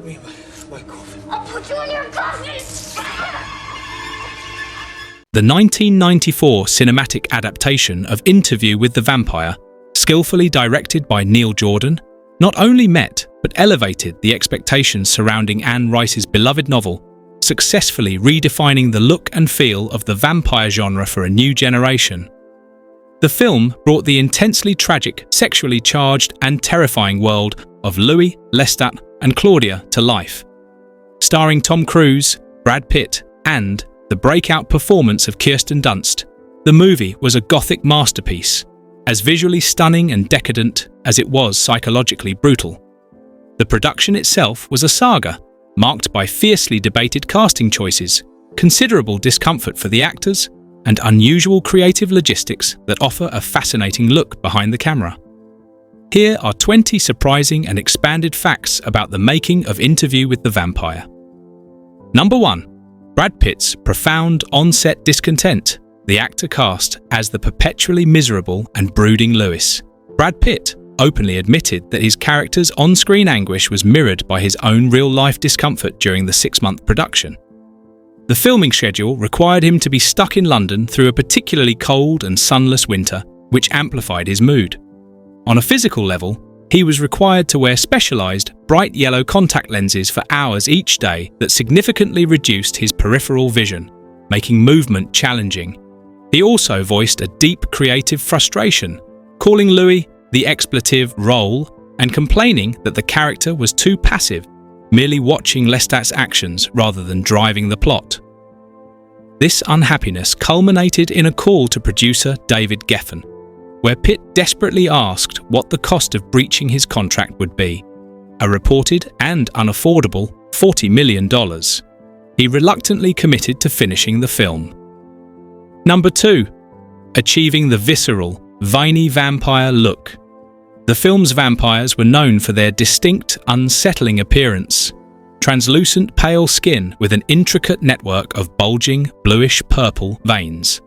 me in my coffin. I'll put you in your coffin! The 1994 cinematic adaptation of Interview with the Vampire, skillfully directed by Neil Jordan, not only met but elevated the expectations surrounding Anne Rice's beloved novel, successfully redefining the look and feel of the vampire genre for a new generation. The film brought the intensely tragic, sexually charged and terrifying world of Louis, Lestat and Claudia to life. Starring Tom Cruise, Brad Pitt and the breakout performance of Kirsten Dunst, the movie was a gothic masterpiece, as visually stunning and decadent as it was psychologically brutal. The production itself was a saga, marked by fiercely debated casting choices, considerable discomfort for the actors, and unusual creative logistics that offer a fascinating look behind the camera. Here are 20 surprising and expanded facts about the making of Interview with the Vampire. Number 1. Brad Pitt's profound on-set discontent, the actor cast as the perpetually miserable and brooding Louis. Brad Pitt openly admitted that his character's on-screen anguish was mirrored by his own real-life discomfort during the 6-month production. The filming schedule required him to be stuck in London through a particularly cold and sunless winter, which amplified his mood. On a physical level, he was required to wear specialised, bright yellow contact lenses for hours each day that significantly reduced his peripheral vision, making movement challenging. He also voiced a deep creative frustration, calling Louis the expletive role and complaining that the character was too passive, merely watching Lestat's actions rather than driving the plot. This unhappiness culminated in a call to producer David Geffen, where Pitt desperately asked what the cost of breaching his contract would be, a reported and unaffordable $40 million. He reluctantly committed to finishing the film. Number 2. Achieving the visceral, veiny vampire look. The film's vampires were known for their distinct, unsettling appearance, translucent pale skin with an intricate network of bulging, bluish-purple veins.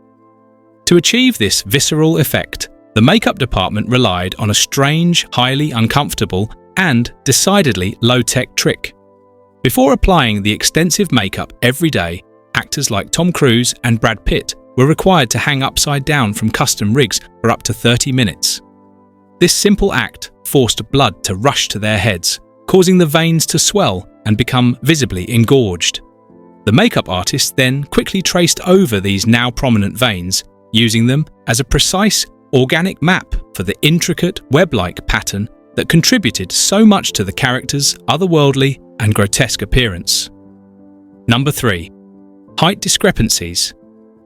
To achieve this visceral effect, the makeup department relied on a strange, highly uncomfortable, and decidedly low-tech trick. Before applying the extensive makeup every day, actors like Tom Cruise and Brad Pitt were required to hang upside down from custom rigs for up to 30 minutes. This simple act forced blood to rush to their heads, causing the veins to swell and become visibly engorged. The makeup artist then quickly traced over these now prominent veins, using them as a precise, organic map for the intricate, web-like pattern that contributed so much to the character's otherworldly and grotesque appearance. Number 3. Height discrepancies.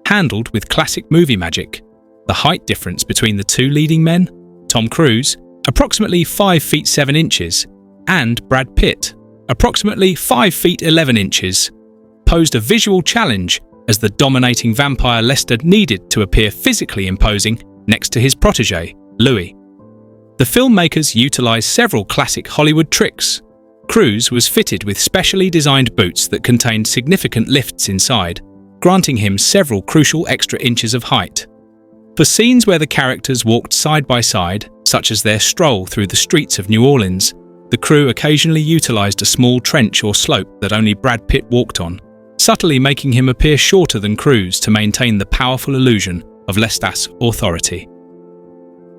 Handled with classic movie magic, the height difference between the two leading men, Tom Cruise, approximately 5 feet 7 inches, and Brad Pitt, approximately 5 feet 11 inches, posed a visual challenge as the dominating vampire Lestat needed to appear physically imposing next to his protégé, Louis. The filmmakers utilized several classic Hollywood tricks. Cruise was fitted with specially designed boots that contained significant lifts inside, granting him several crucial extra inches of height. For scenes where the characters walked side by side, such as their stroll through the streets of New Orleans, the crew occasionally utilized a small trench or slope that only Brad Pitt walked on, subtly making him appear shorter than Cruise to maintain the powerful illusion of Lestat's authority.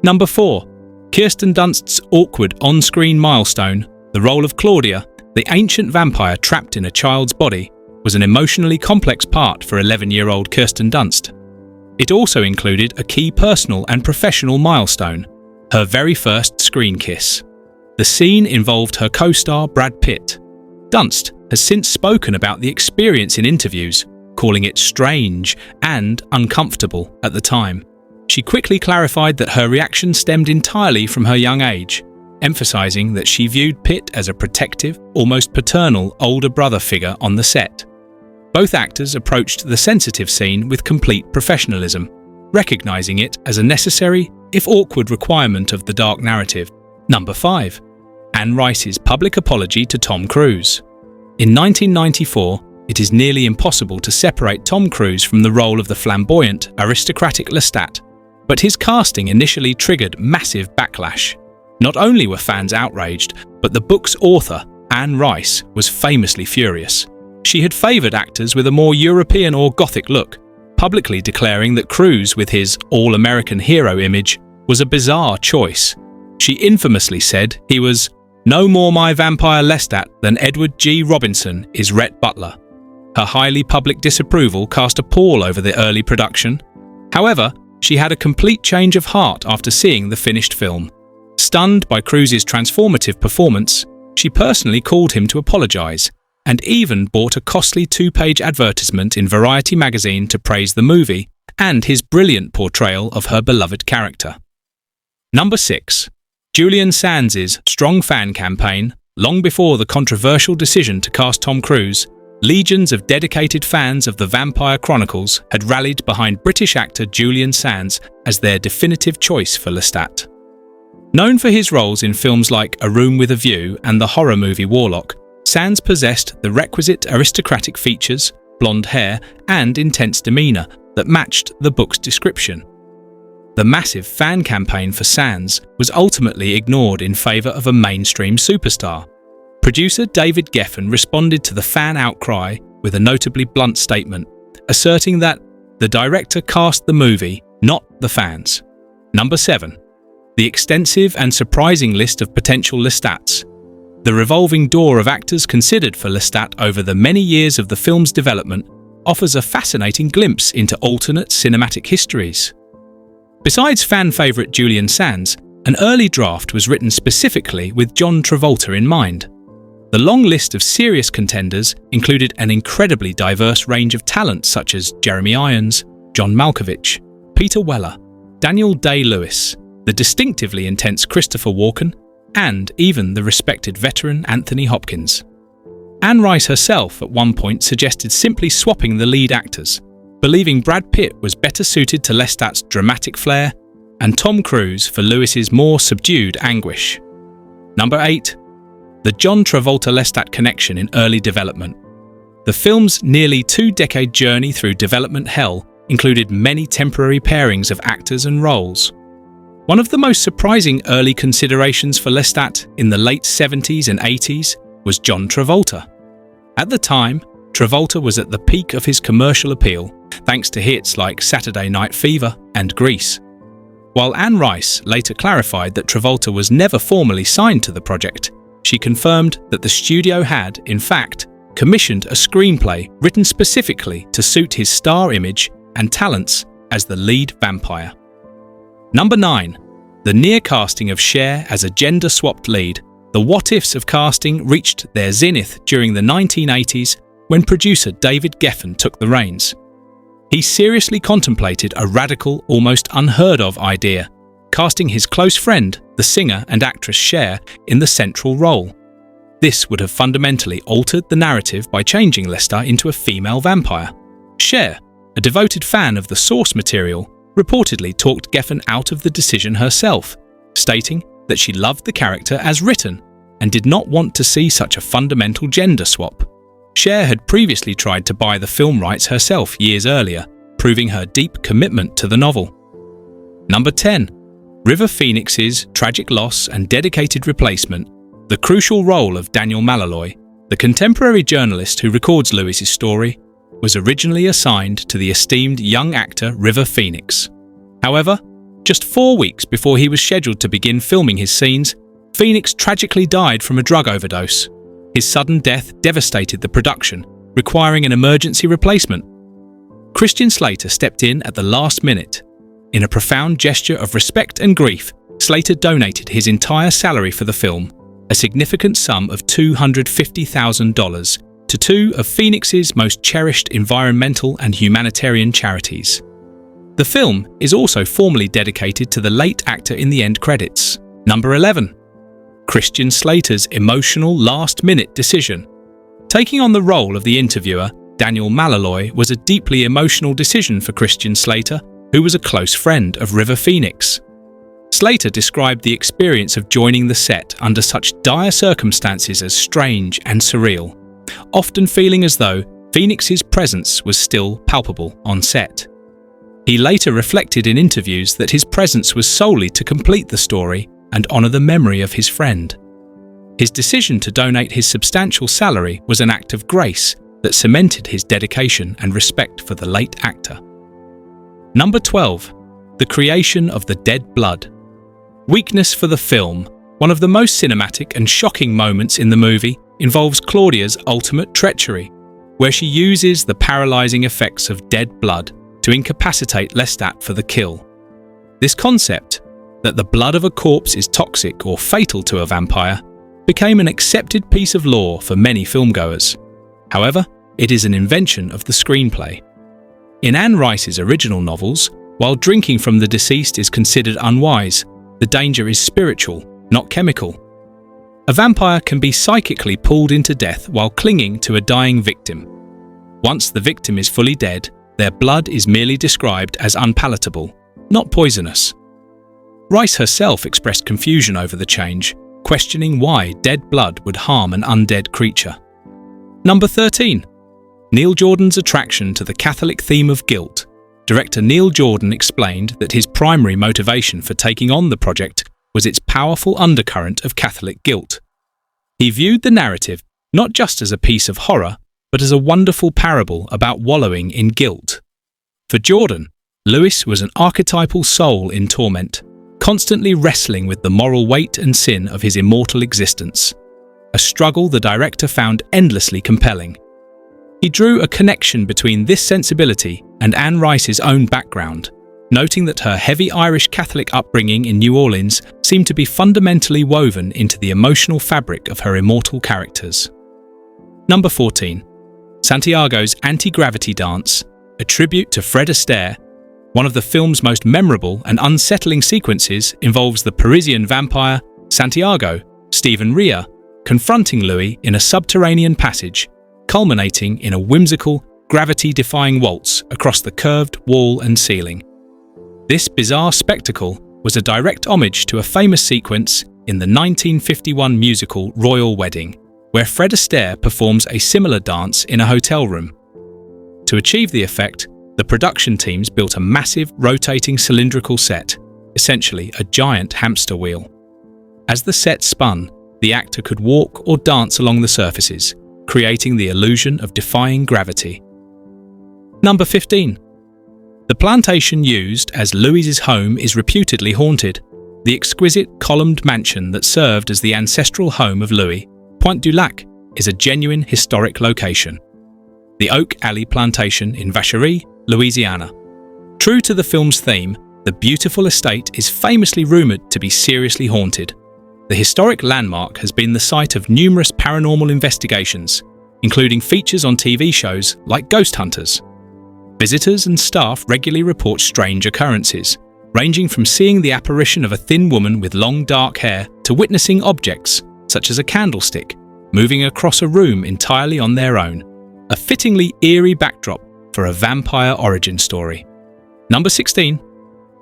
Number 4. Kirsten Dunst's awkward on-screen milestone, the role of Claudia, the ancient vampire trapped in a child's body, was an emotionally complex part for 11-year-old Kirsten Dunst. It also included a key personal and professional milestone, her very first screen kiss. The scene involved her co-star Brad Pitt. Dunst has since spoken about the experience in interviews, calling it strange and uncomfortable at the time. She quickly clarified that her reaction stemmed entirely from her young age, emphasizing that she viewed Pitt as a protective, almost paternal older brother figure on the set. Both actors approached the sensitive scene with complete professionalism, recognizing it as a necessary, if awkward, requirement of the dark narrative. Number 5. Anne Rice's public apology to Tom Cruise. In 1994, it is nearly impossible to separate Tom Cruise from the role of the flamboyant, aristocratic Lestat, but his casting initially triggered massive backlash. Not only were fans outraged, but the book's author, Anne Rice, was famously furious. She had favoured actors with a more European or Gothic look, publicly declaring that Cruise, with his all-American hero image, was a bizarre choice. She infamously said he was no more my vampire Lestat than Edward G. Robinson is Rhett Butler. Her highly public disapproval cast a pall over the early production. However, she had a complete change of heart after seeing the finished film. Stunned by Cruise's transformative performance, she personally called him to apologise, and even bought a costly 2-page advertisement in Variety magazine to praise the movie and his brilliant portrayal of her beloved character. Number 6. Julian Sands' strong fan campaign. Long before the controversial decision to cast Tom Cruise, legions of dedicated fans of the Vampire Chronicles had rallied behind British actor Julian Sands as their definitive choice for Lestat. Known for his roles in films like A Room with a View and the horror movie Warlock, Sands possessed the requisite aristocratic features, blonde hair, and intense demeanour that matched the book's description. The massive fan campaign for Sands was ultimately ignored in favour of a mainstream superstar. Producer David Geffen responded to the fan outcry with a notably blunt statement, asserting that the director cast the movie, not the fans. Number 7. The extensive and surprising list of potential Lestats. The revolving door of actors considered for Lestat over the many years of the film's development offers a fascinating glimpse into alternate cinematic histories. Besides fan favourite Julian Sands, an early draft was written specifically with John Travolta in mind. The long list of serious contenders included an incredibly diverse range of talent such as Jeremy Irons, John Malkovich, Peter Weller, Daniel Day-Lewis, the distinctively intense Christopher Walken, and even the respected veteran Anthony Hopkins. Anne Rice herself at one point suggested simply swapping the lead actors, believing Brad Pitt was better suited to Lestat's dramatic flair and Tom Cruise for Lewis's more subdued anguish. Number 8. The John Travolta-Lestat connection in early development. The film's nearly 2-decade journey through development hell included many temporary pairings of actors and roles. One of the most surprising early considerations for Lestat in the late 70s and 80s was John Travolta. At the time, Travolta was at the peak of his commercial appeal, thanks to hits like Saturday Night Fever and Grease. While Anne Rice later clarified that Travolta was never formally signed to the project, she confirmed that the studio had, in fact, commissioned a screenplay written specifically to suit his star image and talents as the lead vampire. Number 9. The near casting of Cher as a gender-swapped lead. The what-ifs of casting reached their zenith during the 1980s when producer David Geffen took the reins. He seriously contemplated a radical, almost unheard-of idea, casting his close friend, the singer and actress Cher, in the central role. This would have fundamentally altered the narrative by changing Lestat into a female vampire. Cher, a devoted fan of the source material, reportedly talked Geffen out of the decision herself, stating that she loved the character as written and did not want to see such a fundamental gender swap. Cher had previously tried to buy the film rights herself years earlier, proving her deep commitment to the novel. Number 10. River Phoenix's tragic loss and dedicated replacement. The crucial role of Daniel Malaloy, the contemporary journalist who records Lewis's story, was originally assigned to the esteemed young actor River Phoenix. However, just 4 weeks before he was scheduled to begin filming his scenes, Phoenix tragically died from a drug overdose. His sudden death devastated the production, requiring an emergency replacement. Christian Slater stepped in at the last minute. In a profound gesture of respect and grief, Slater donated his entire salary for the film, a significant sum of $250,000, to two of Phoenix's most cherished environmental and humanitarian charities. The film is also formally dedicated to the late actor in the end credits. Number 11. Christian Slater's emotional last-minute decision. Taking on the role of the interviewer, Daniel Malaloy, was a deeply emotional decision for Christian Slater, who was a close friend of River Phoenix. Slater described the experience of joining the set under such dire circumstances as strange and surreal, often feeling as though Phoenix's presence was still palpable on set. He later reflected in interviews that his presence was solely to complete the story and honour the memory of his friend. His decision to donate his substantial salary was an act of grace that cemented his dedication and respect for the late actor. Number 12. The creation of the dead blood. Weakness for the film. One of the most cinematic and shocking moments in the movie involves Claudia's ultimate treachery, where she uses the paralyzing effects of dead blood to incapacitate Lestat for the kill. This concept, that the blood of a corpse is toxic or fatal to a vampire, became an accepted piece of lore for many filmgoers. However, it is an invention of the screenplay. In Anne Rice's original novels, while drinking from the deceased is considered unwise, the danger is spiritual, not chemical. A vampire can be psychically pulled into death while clinging to a dying victim. Once the victim is fully dead, their blood is merely described as unpalatable, not poisonous. Rice herself expressed confusion over the change, questioning why dead blood would harm an undead creature. Number 13. Neil Jordan's attraction to the Catholic theme of guilt. Director Neil Jordan explained that his primary motivation for taking on the project was its powerful undercurrent of Catholic guilt. He viewed the narrative not just as a piece of horror, but as a wonderful parable about wallowing in guilt. For Jordan, Lewis was an archetypal soul in torment, constantly wrestling with the moral weight and sin of his immortal existence, a struggle the director found endlessly compelling. He drew a connection between this sensibility and Anne Rice's own background, noting that her heavy Irish Catholic upbringing in New Orleans seemed to be fundamentally woven into the emotional fabric of her immortal characters. Number 14. Santiago's anti-gravity dance, a tribute to Fred Astaire. One of the film's most memorable and unsettling sequences involves the Parisian vampire, Santiago, Stephen Rea, confronting Louis in a subterranean passage, culminating in a whimsical, gravity-defying waltz across the curved wall and ceiling. This bizarre spectacle was a direct homage to a famous sequence in the 1951 musical Royal Wedding, where Fred Astaire performs a similar dance in a hotel room. To achieve the effect, the production teams built a massive rotating cylindrical set, essentially a giant hamster wheel. As the set spun, the actor could walk or dance along the surfaces, creating the illusion of defying gravity. Number 15. The plantation used as Louis's home is reputedly haunted. The exquisite columned mansion that served as the ancestral home of Louis, Pointe du Lac, is a genuine historic location. The Oak Alley Plantation in Vacherie, Louisiana. True to the film's theme, the beautiful estate is famously rumoured to be seriously haunted. The historic landmark has been the site of numerous paranormal investigations, including features on TV shows like Ghost Hunters. Visitors and staff regularly report strange occurrences, ranging from seeing the apparition of a thin woman with long dark hair to witnessing objects, such as a candlestick, moving across a room entirely on their own. A fittingly eerie backdrop for a vampire origin story. Number 16.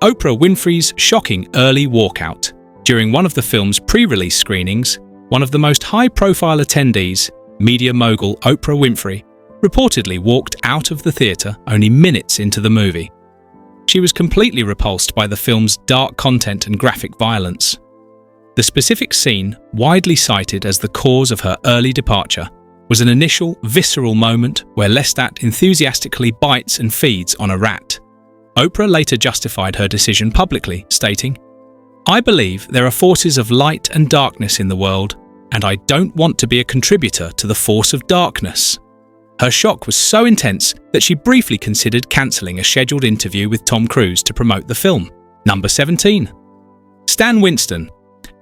Oprah Winfrey's shocking early walkout. During one of the film's pre-release screenings, one of the most high-profile attendees, media mogul Oprah Winfrey, reportedly walked out of the theatre only minutes into the movie. She was completely repulsed by the film's dark content and graphic violence. The specific scene, widely cited as the cause of her early departure, was an initial, visceral moment where Lestat enthusiastically bites and feeds on a rat. Oprah later justified her decision publicly, stating, "I believe there are forces of light and darkness in the world, and I don't want to be a contributor to the force of darkness." Her shock was so intense that she briefly considered cancelling a scheduled interview with Tom Cruise to promote the film. Number 17. Stan Winston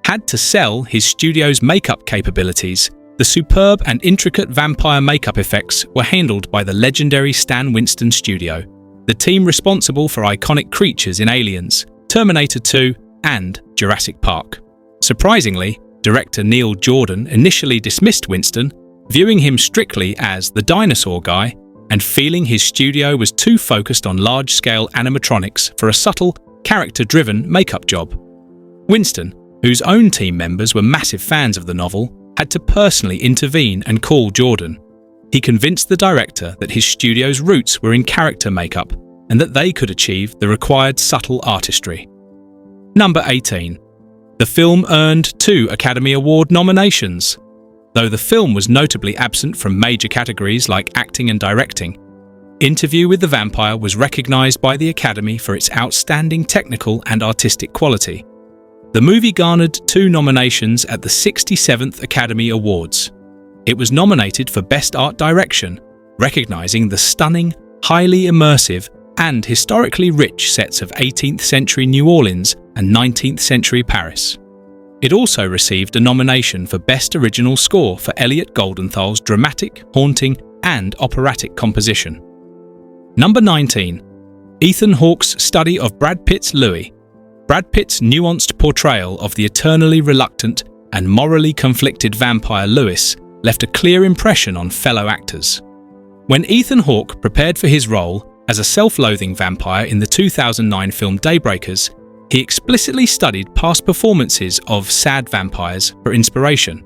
had to sell his studio's makeup capabilities. The superb and intricate vampire makeup effects were handled by the legendary Stan Winston Studio, the team responsible for iconic creatures in Aliens, Terminator 2, and Jurassic Park. Surprisingly, director Neil Jordan initially dismissed Winston, viewing him strictly as the dinosaur guy and feeling his studio was too focused on large-scale animatronics for a subtle, character-driven makeup job. Winston, whose own team members were massive fans of the novel, had to personally intervene and call Jordan. He convinced the director that his studio's roots were in character makeup and that they could achieve the required subtle artistry. Number 18. The film earned 2 Academy Award nominations. Though the film was notably absent from major categories like acting and directing, Interview with the Vampire was recognized by the Academy for its outstanding technical and artistic quality. The movie garnered 2 nominations at the 67th Academy Awards. It was nominated for Best Art Direction, recognizing the stunning, highly immersive, and historically rich sets of 18th century New Orleans and 19th century Paris. It also received a nomination for Best Original Score for Elliot Goldenthal's dramatic, haunting, and operatic composition. Number 19. Ethan Hawke's study of Brad Pitt's Louis. Brad Pitt's nuanced portrayal of the eternally reluctant and morally conflicted vampire Louis left a clear impression on fellow actors. When Ethan Hawke prepared for his role as a self-loathing vampire in the 2009 film Daybreakers, he explicitly studied past performances of sad vampires for inspiration.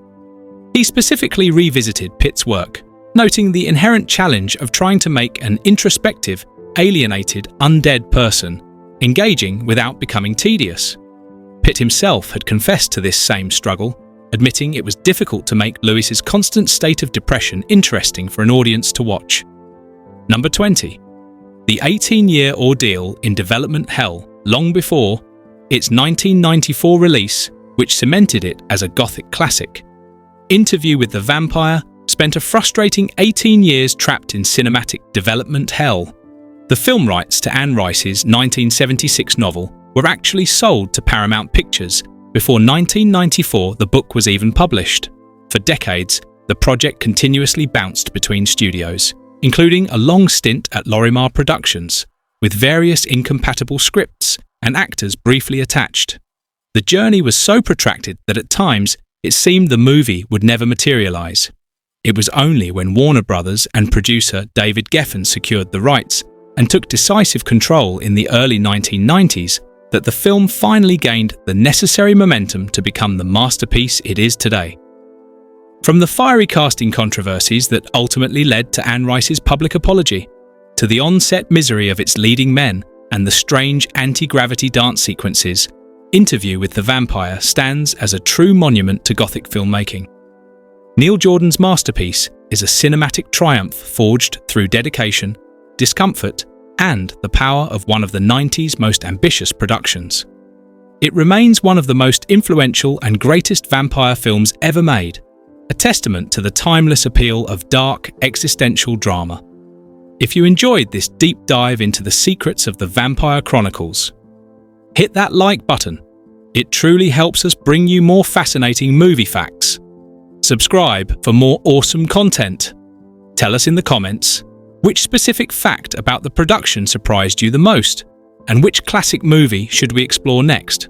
He specifically revisited Pitt's work, noting the inherent challenge of trying to make an introspective, alienated, undead person engaging without becoming tedious. Pitt himself had confessed to this same struggle, admitting it was difficult to make Louis's constant state of depression interesting for an audience to watch. Number 20. The 18-year ordeal in development hell long before its 1994 release, which cemented it as a Gothic classic. Interview with the Vampire spent a frustrating 18 years trapped in cinematic development hell. The film rights to Anne Rice's 1976 novel were actually sold to Paramount Pictures before 1994 the book was even published. For decades, the project continuously bounced between studios, including a long stint at Lorimar Productions, with various incompatible scripts and actors briefly attached. The journey was so protracted that at times it seemed the movie would never materialize. It was only when Warner Brothers and producer David Geffen secured the rights and took decisive control in the early 1990s that the film finally gained the necessary momentum to become the masterpiece it is today. From the fiery casting controversies that ultimately led to Anne Rice's public apology, to the on-set misery of its leading men and the strange anti-gravity dance sequences, Interview with the Vampire stands as a true monument to Gothic filmmaking. Neil Jordan's masterpiece is a cinematic triumph forged through dedication, discomfort, and the power of one of the 90s most ambitious productions. It remains one of the most influential and greatest vampire films ever made, a testament to the timeless appeal of dark, existential drama. If you enjoyed this deep dive into the secrets of the Vampire Chronicles, hit that like button. It truly helps us bring you more fascinating movie facts. Subscribe for more awesome content. Tell us in the comments which specific fact about the production surprised you the most, and which classic movie should we explore next?